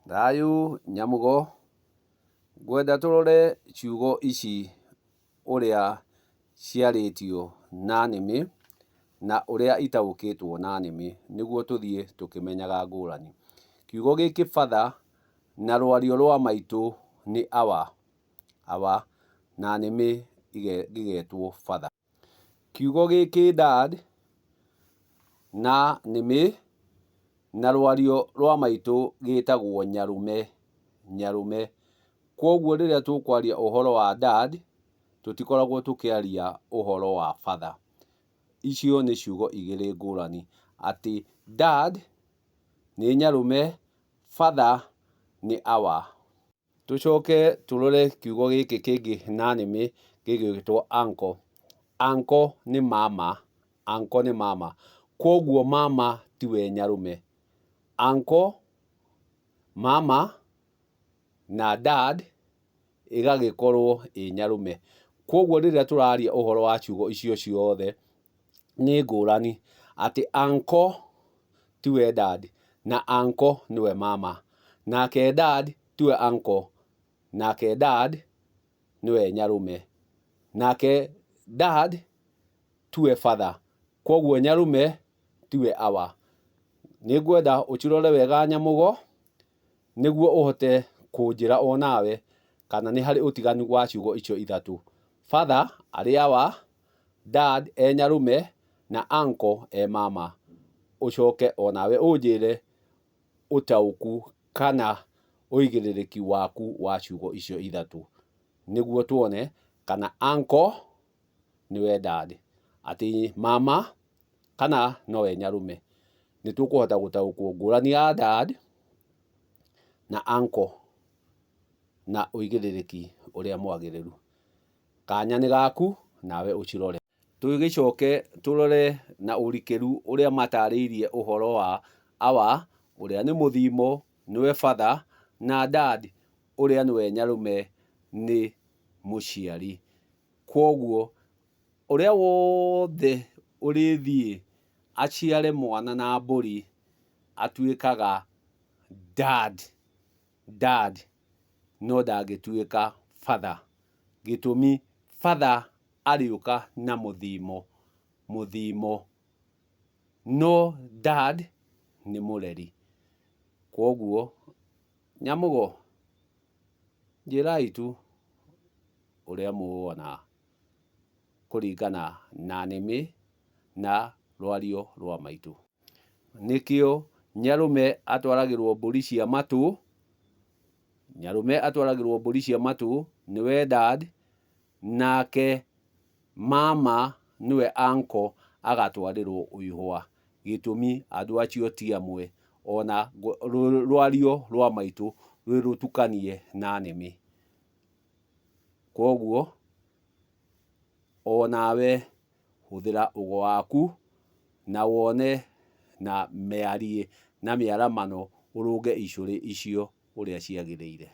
Thayũ Nyamugo, ngwenda tũrore ciugo ici ũrĩa ciarĩtio na nĩmĩ na ũrĩa itaũkĩtwo na nĩmĩ nĩguo tũthiĩ tũkĩmenyaga ngũrani. Kiugo gĩkĩ father na rwario rwa maitũ nĩ our na nĩmĩ gĩgetwo father. Kiugo gĩkĩ dad na nĩmĩ na rwario rwa maitũ gĩtagwo nyarume. Kwoguo rĩrĩa tũkwaria ũhoro wa dad tũtikoragwo tũkĩaria ũhoro wa father. Icio nĩ ciugo igĩrĩ ngũrani, atĩ dad nĩ nyarume, father nĩ our. Tũcoke tũrore kiugo gĩkĩ kĩngĩ na nĩmĩ gĩgwĩtwo uncle. Uncle nĩ mama. Kwoguo mama tiwe nyarume. Uncle, mama na dad ĩgagĩkorwo ĩ nyarume. Kwoguo rĩrĩa tũraria ũhoro wa ciugo icio ciothe nĩ ngũrani, atĩ uncle tiwe dad na uncle nĩwe mama, nake dad tiwe uncle, nake dad nĩwe nyarume, nake dad tiwe father. Kwoguo nyarume tiwe our. Nĩ ngwenda ũcirore wega Nyamugo nĩguo ũhote kũnjĩra o nawe kana nĩ harĩ ũtiganu wa ciugo icio ithatũ. Father arĩ our, dad e nyarume na uncle e mama. Ũcoke o nawe ũnjĩre ũtaũku kana ũigĩrĩrĩki waku wa ciugo icio ithatũ, nĩguo tuone kana uncle nĩwe dad, atĩ mama kana nowe nyarume. Nĩ tũkũhota gũtaũkwo ngũrani ya dad na uncle na ũigĩrĩrĩki ũrĩa mwagĩrĩru. Kanya nĩ gaku, nawe ũcirore. Tũgĩcoke tũrore na ũrikĩru ũrĩa matarĩirie ũhoro wa our ũrĩa nĩ mũthimo nĩwe father, na dad ũrĩa nĩwe nyarume nĩ mũciari. Kwoguo ũrĩa wothe ũrĩthiĩ aciare mwana na mbũri atuĩkaga dad no ndangĩtuĩka father. Gĩtũmi father arĩũka na mũthimo no dad nĩ mũreri. Kwoguo Nyamugo, njĩrai tu ũrĩa mũwona kũringana na nĩmĩ na rwario rwa maitũ. Nĩkĩo nyarume atwaragĩrwo mbũri cia matũ, nĩwe dad, nake mama nĩwe uncle agatwarĩrwo ihũa. Gĩtũmi andũ acio ti amwe, ona rwario rwa maitũ rwĩ rũtukanie na nĩmĩ. Kwoguo o nawe hũthĩra ũgo waku na wone na mĩarie na mĩaramano ũrũnge icũrĩ icio ũrĩa ciagĩrĩire.